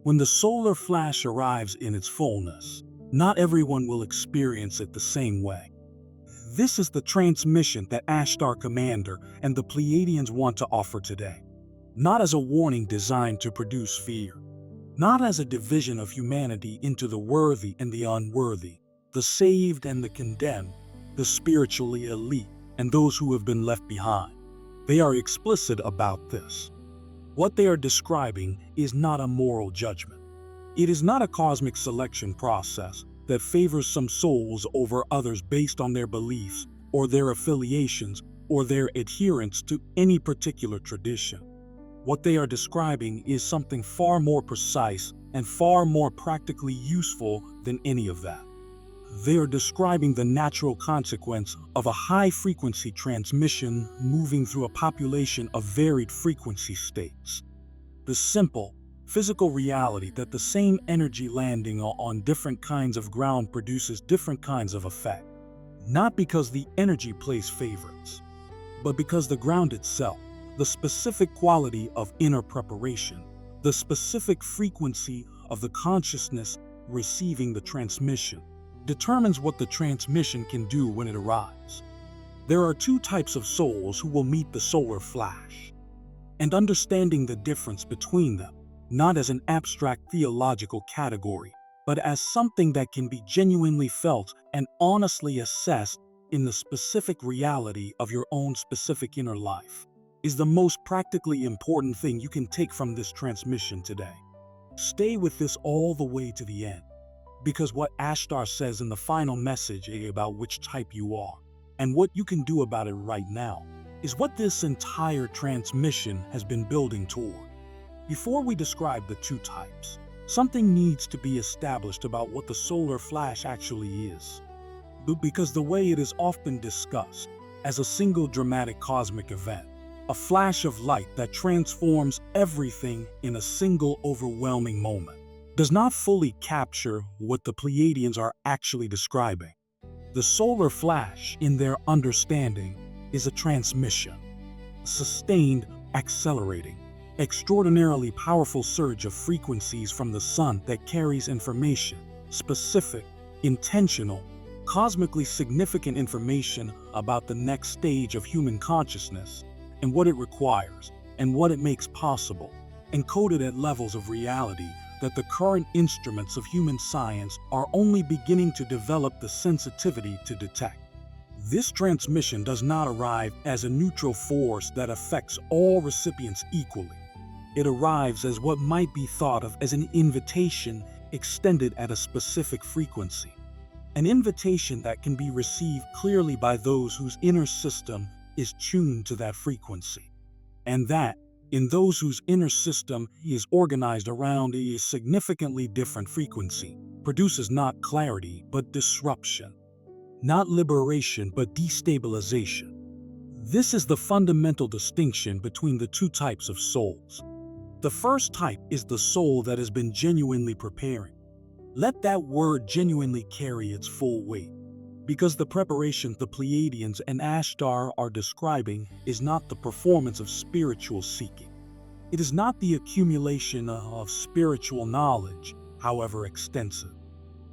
When the solar flash arrives in its fullness, not everyone will experience it the same way. This is the transmission that Ashtar Commander and the Pleiadians want to offer today. Not as a warning designed to produce fear, not as a division of humanity into the worthy and the unworthy, the saved and the condemned, the spiritually elite and those who have been left behind. They are explicit about this. What they are describing is not a moral judgment. It is not a cosmic selection process that favors some souls over others based on their beliefs or their affiliations or their adherence to any particular tradition. What they are describing is something far more precise and far more practically useful than any of that. They are describing the natural consequence of a high-frequency transmission moving through a population of varied frequency states. The simple, physical reality that the same energy landing on different kinds of ground produces different kinds of effect. Not because the energy plays favorites, but because the ground itself, the specific quality of inner preparation, the specific frequency of the consciousness receiving the transmission, determines what the transmission can do when it arrives. There are two types of souls who will meet the solar flash, and understanding the difference between them, not as an abstract theological category, but as something that can be genuinely felt and honestly assessed in the specific reality of your own specific inner life, is the most practically important thing you can take from this transmission today. Stay with this all the way to the end, because what Ashtar says in the final message about which type you are, and what you can do about it right now, is what this entire transmission has been building toward. Before we describe the two types, something needs to be established about what the solar flash actually is. Because the way it is often discussed as a single dramatic cosmic event, a flash of light that transforms everything in a single overwhelming moment, does not fully capture what the Pleiadians are actually describing. The solar flash, in their understanding, is a transmission, a sustained, accelerating, extraordinarily powerful surge of frequencies from the sun that carries information, specific, intentional, cosmically significant information about the next stage of human consciousness and what it requires and what it makes possible, encoded at levels of reality that the current instruments of human science are only beginning to develop the sensitivity to detect. This transmission does not arrive as a neutral force that affects all recipients equally. It arrives as what might be thought of as an invitation extended at a specific frequency. An invitation that can be received clearly by those whose inner system is tuned to that frequency. And that, in those whose inner system is organized around a significantly different frequency, produces not clarity but disruption, not liberation but destabilization. This is the fundamental distinction between the two types of souls. The first type is the soul that has been genuinely preparing. Let that word genuinely carry its full weight, because the preparation the Pleiadians and Ashtar are describing is not the performance of spiritual seeking. It is not the accumulation of spiritual knowledge, however extensive.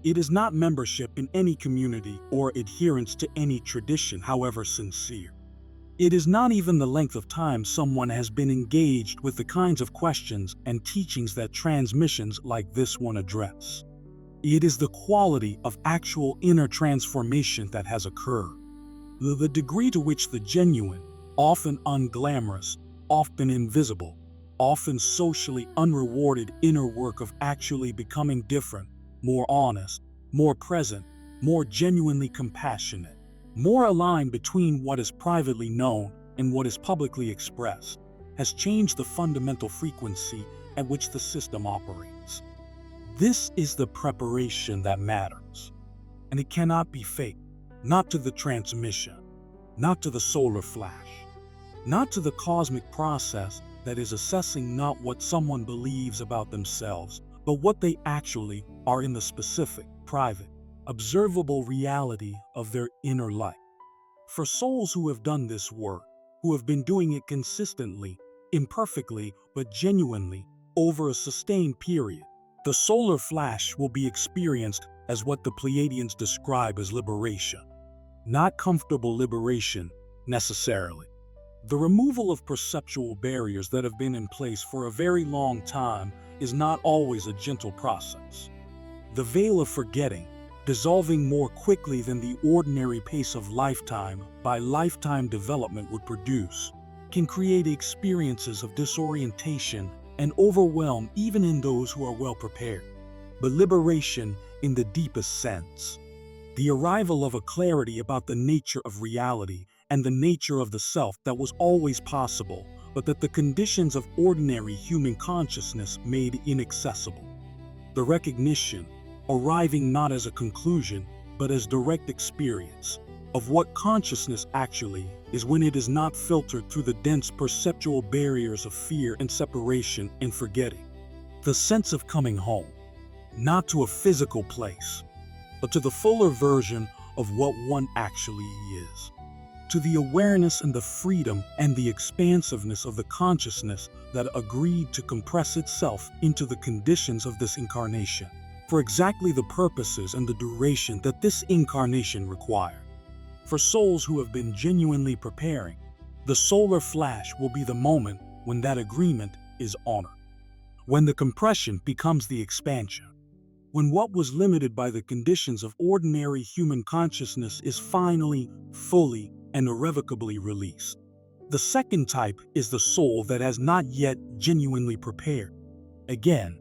It is not membership in any community or adherence to any tradition, however sincere. It is not even the length of time someone has been engaged with the kinds of questions and teachings that transmissions like this one address. It is the quality of actual inner transformation that has occurred. The degree to which the genuine, often unglamorous, often invisible, often socially unrewarded inner work of actually becoming different, more honest, more present, more genuinely compassionate, more aligned between what is privately known and what is publicly expressed, has changed the fundamental frequency at which the system operates. This is the preparation that matters, and it cannot be faked, not to the transmission, not to the solar flash, not to the cosmic process that is assessing not what someone believes about themselves, but what they actually are in the specific, private, observable reality of their inner life. For souls who have done this work, who have been doing it consistently, imperfectly, but genuinely, over a sustained period, The solar flash will be experienced as what the Pleiadians describe as liberation. Not comfortable liberation, necessarily. The removal of perceptual barriers that have been in place for a very long time is not always a gentle process. The veil of forgetting, dissolving more quickly than the ordinary pace of lifetime by lifetime development would produce, can create experiences of disorientation and overwhelm even in those who are well prepared. But liberation in the deepest sense, the arrival of a clarity about the nature of reality and the nature of the self that was always possible, but that the conditions of ordinary human consciousness made inaccessible. The recognition, arriving not as a conclusion, but as direct experience, of what consciousness actually is when it is not filtered through the dense perceptual barriers of fear and separation and forgetting. The sense of coming home, not to a physical place, but to the fuller version of what one actually is. To the awareness and the freedom and the expansiveness of the consciousness that agreed to compress itself into the conditions of this incarnation, for exactly the purposes and the duration that this incarnation required. For souls who have been genuinely preparing, the solar flash will be the moment when that agreement is honored. When the compression becomes the expansion. When what was limited by the conditions of ordinary human consciousness is finally, fully, and irrevocably released. The second type is the soul that has not yet genuinely prepared. Again,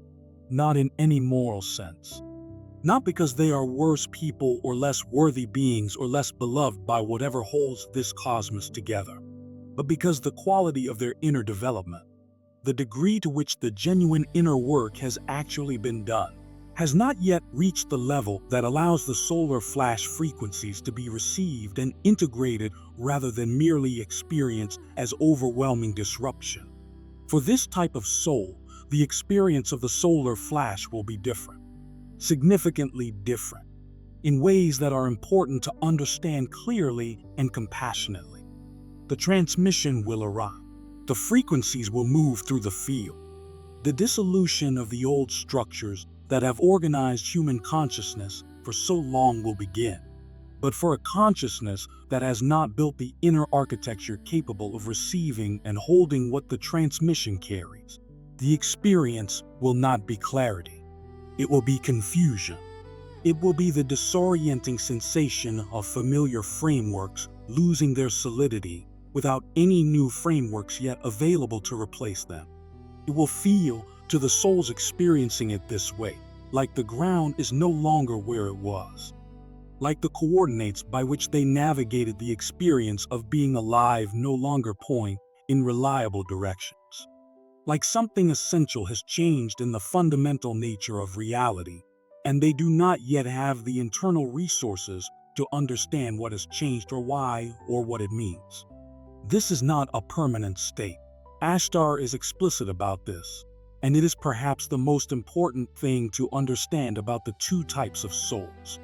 not in any moral sense. Not because they are worse people or less worthy beings or less beloved by whatever holds this cosmos together, but because the quality of their inner development, the degree to which the genuine inner work has actually been done, has not yet reached the level that allows the solar flash frequencies to be received and integrated rather than merely experienced as overwhelming disruption. For this type of soul, the experience of the solar flash will be different. Significantly different, in ways that are important to understand clearly and compassionately. The transmission will arrive. The frequencies will move through the field. The dissolution of the old structures that have organized human consciousness for so long will begin. But for a consciousness that has not built the inner architecture capable of receiving and holding what the transmission carries, the experience will not be clarity. It will be confusion. It will be the disorienting sensation of familiar frameworks losing their solidity without any new frameworks yet available to replace them. It will feel, to the souls experiencing it this way, like the ground is no longer where it was. Like the coordinates by which they navigated the experience of being alive no longer point in reliable directions. Like something essential has changed in the fundamental nature of reality, and they do not yet have the internal resources to understand what has changed or why or what it means. This is not a permanent state. Ashtar is explicit about this, and it is perhaps the most important thing to understand about the two types of souls.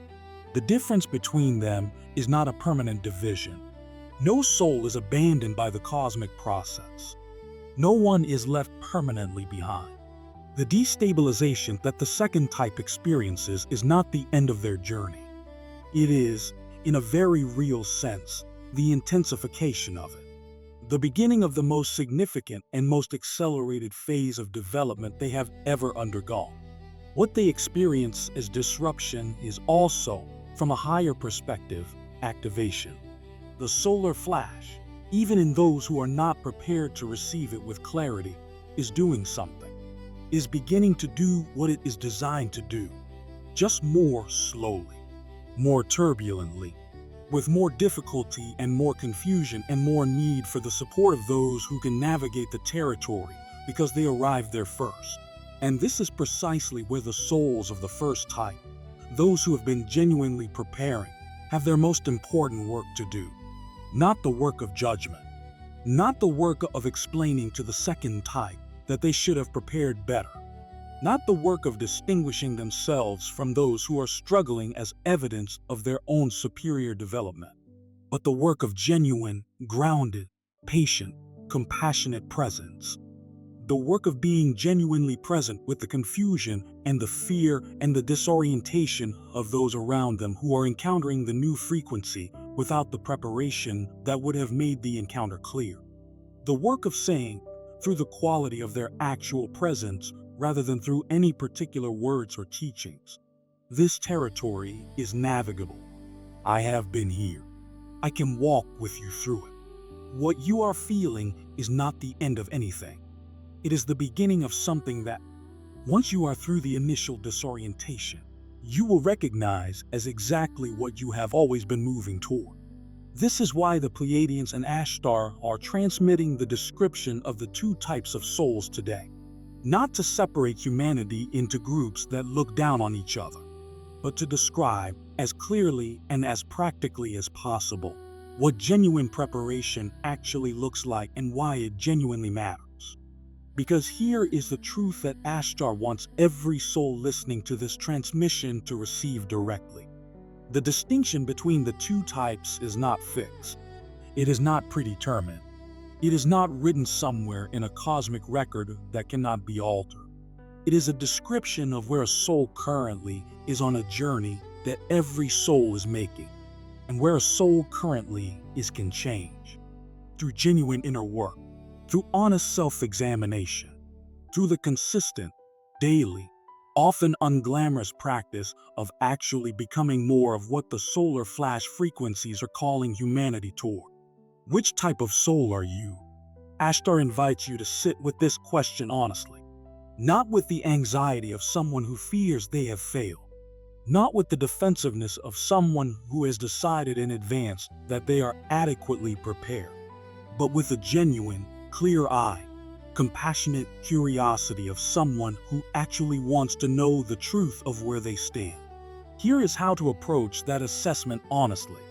The difference between them is not a permanent division. No soul is abandoned by the cosmic process. No one is left permanently behind. The destabilization that the second type experiences is not the end of their journey. It is, in a very real sense, the intensification of it. The beginning of the most significant and most accelerated phase of development they have ever undergone. What they experience as disruption is also, from a higher perspective, activation. The solar flash, even in those who are not prepared to receive it with clarity, is doing something, is beginning to do what it is designed to do, just more slowly, more turbulently, with more difficulty and more confusion and more need for the support of those who can navigate the territory because they arrived there first. And this is precisely where the souls of the first type, those who have been genuinely preparing, have their most important work to do. Not the work of judgment, not the work of explaining to the second type that they should have prepared better, not the work of distinguishing themselves from those who are struggling as evidence of their own superior development, but the work of genuine, grounded, patient, compassionate presence. The work of being genuinely present with the confusion and the fear and the disorientation of those around them who are encountering the new frequency without the preparation that would have made the encounter clear. The work of saying, through the quality of their actual presence rather than through any particular words or teachings. This territory is navigable. I have been here. I can walk with you through it. What you are feeling is not the end of anything. It is the beginning of something that, once you are through the initial disorientation, you will recognize as exactly what you have always been moving toward. This is why the Pleiadians and Ashtar are transmitting the description of the two types of souls today. Not to separate humanity into groups that look down on each other, but to describe as clearly and as practically as possible what genuine preparation actually looks like and why it genuinely matters. Because here is the truth that Ashtar wants every soul listening to this transmission to receive directly. The distinction between the two types is not fixed. It is not predetermined. It is not written somewhere in a cosmic record that cannot be altered. It is a description of where a soul currently is on a journey that every soul is making, and where a soul currently is can change. Through genuine inner work, through honest self-examination, through the consistent, daily, often unglamorous practice of actually becoming more of what the solar flash frequencies are calling humanity toward. Which type of soul are you? Ashtar invites you to sit with this question honestly, not with the anxiety of someone who fears they have failed, not with the defensiveness of someone who has decided in advance that they are adequately prepared, but with a genuine, clear-eyed, compassionate curiosity of someone who actually wants to know the truth of where they stand. Here is how to approach that assessment honestly.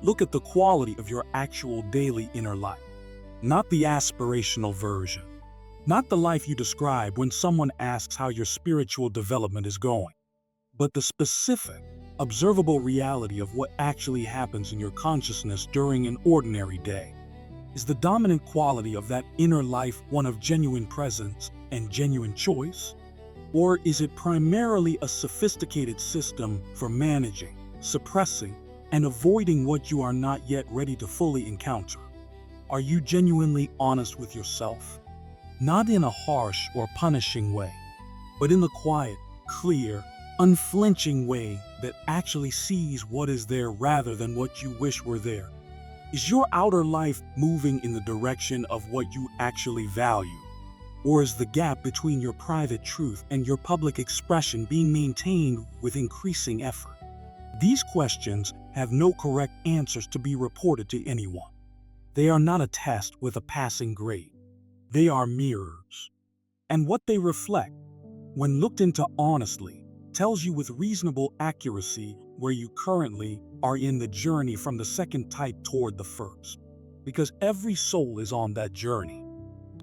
Look at the quality of your actual daily inner life, not the aspirational version, not the life you describe when someone asks how your spiritual development is going, but the specific, observable reality of what actually happens in your consciousness during an ordinary day. Is the dominant quality of that inner life one of genuine presence and genuine choice? Or is it primarily a sophisticated system for managing, suppressing, and avoiding what you are not yet ready to fully encounter? Are you genuinely honest with yourself? Not in a harsh or punishing way, but in the quiet, clear, unflinching way that actually sees what is there rather than what you wish were there. Is your outer life moving in the direction of what you actually value? Or is the gap between your private truth and your public expression being maintained with increasing effort? These questions have no correct answers to be reported to anyone. They are not a test with a passing grade. They are mirrors. And what they reflect, when looked into honestly, tells you with reasonable accuracy where you currently are in the journey from the second type toward the first. Because every soul is on that journey.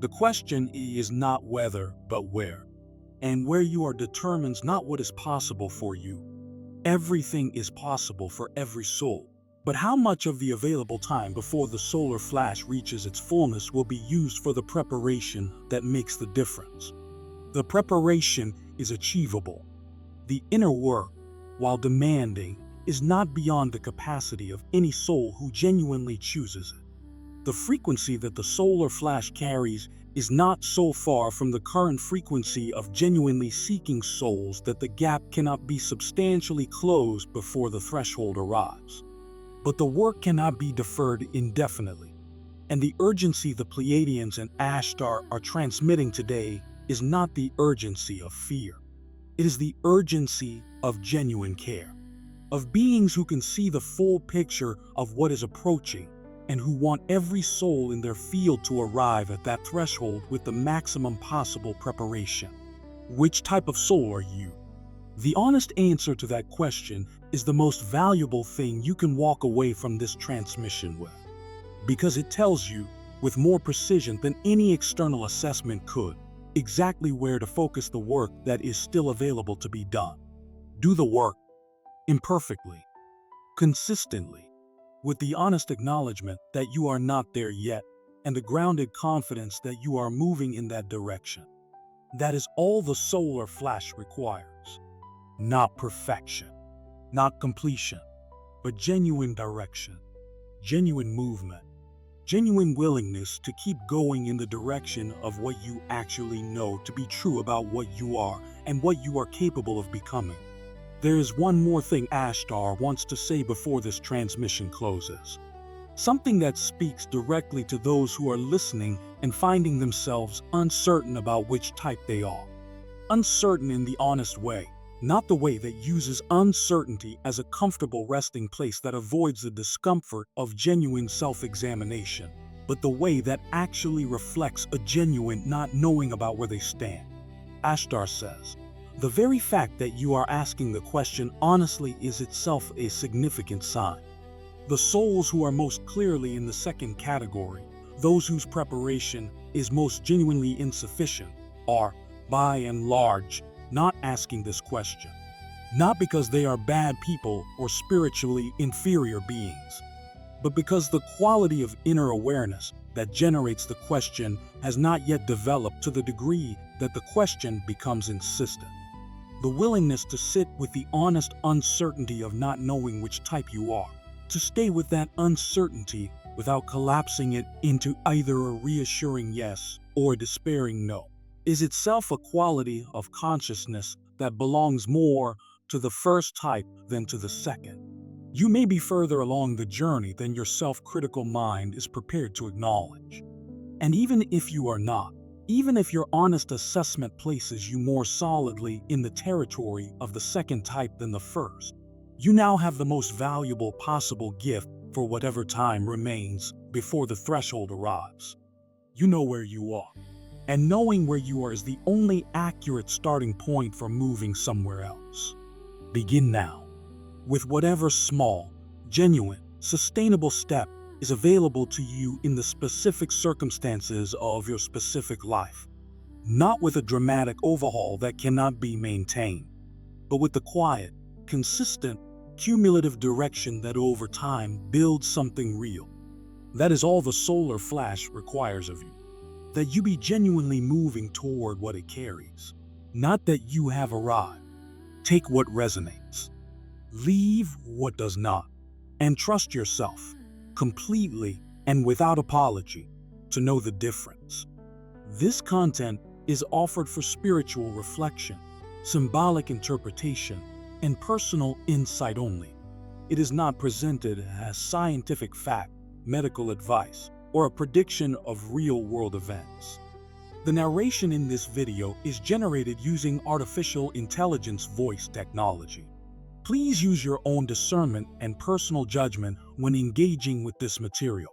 The question is not whether, but where. And where you are determines not what is possible for you. Everything is possible for every soul. But how much of the available time before the solar flash reaches its fullness will be used for the preparation that makes the difference? The preparation is achievable. The inner work, while demanding, is not beyond the capacity of any soul who genuinely chooses it. The frequency that the solar flash carries is not so far from the current frequency of genuinely seeking souls that the gap cannot be substantially closed before the threshold arrives. But the work cannot be deferred indefinitely, and the urgency the Pleiadians and Ashtar are transmitting today is not the urgency of fear. It is the urgency of genuine care, of beings who can see the full picture of what is approaching and who want every soul in their field to arrive at that threshold with the maximum possible preparation. Which type of soul are you? The honest answer to that question is the most valuable thing you can walk away from this transmission with, because it tells you, with more precision than any external assessment could, exactly where to focus the work that is still available to be done. Do the work, imperfectly, consistently, with the honest acknowledgement that you are not there yet, and a grounded confidence that you are moving in that direction. That is all the solar flash requires. Not perfection, not completion, but genuine direction, genuine movement, genuine willingness to keep going in the direction of what you actually know to be true about what you are and what you are capable of becoming. There is one more thing Ashtar wants to say before this transmission closes. Something that speaks directly to those who are listening and finding themselves uncertain about which type they are. Uncertain in the honest way, not the way that uses uncertainty as a comfortable resting place that avoids the discomfort of genuine self-examination, but the way that actually reflects a genuine not knowing about where they stand. Ashtar says, the very fact that you are asking the question honestly is itself a significant sign. The souls who are most clearly in the second category, those whose preparation is most genuinely insufficient, are, by and large, not asking this question. Not because they are bad people or spiritually inferior beings, but because the quality of inner awareness that generates the question has not yet developed to the degree that the question becomes insistent. The willingness to sit with the honest uncertainty of not knowing which type you are, to stay with that uncertainty without collapsing it into either a reassuring yes or a despairing no, is itself a quality of consciousness that belongs more to the first type than to the second. You may be further along the journey than your self-critical mind is prepared to acknowledge. And even if you are not, even if your honest assessment places you more solidly in the territory of the second type than the first, you now have the most valuable possible gift for whatever time remains before the threshold arrives. You know where you are. And knowing where you are is the only accurate starting point for moving somewhere else. Begin now, with whatever small, genuine, sustainable step is available to you in the specific circumstances of your specific life. Not with a dramatic overhaul that cannot be maintained, but with the quiet, consistent, cumulative direction that over time builds something real. That is all the solar flash requires of you. That you be genuinely moving toward what it carries, not that you have arrived. Take what resonates, leave what does not, and trust yourself, completely and without apology, to know the difference. This content is offered for spiritual reflection, symbolic interpretation, and personal insight only. It is not presented as scientific fact, medical advice, or a prediction of real-world events. The narration in this video is generated using artificial intelligence voice technology. Please use your own discernment and personal judgment when engaging with this material.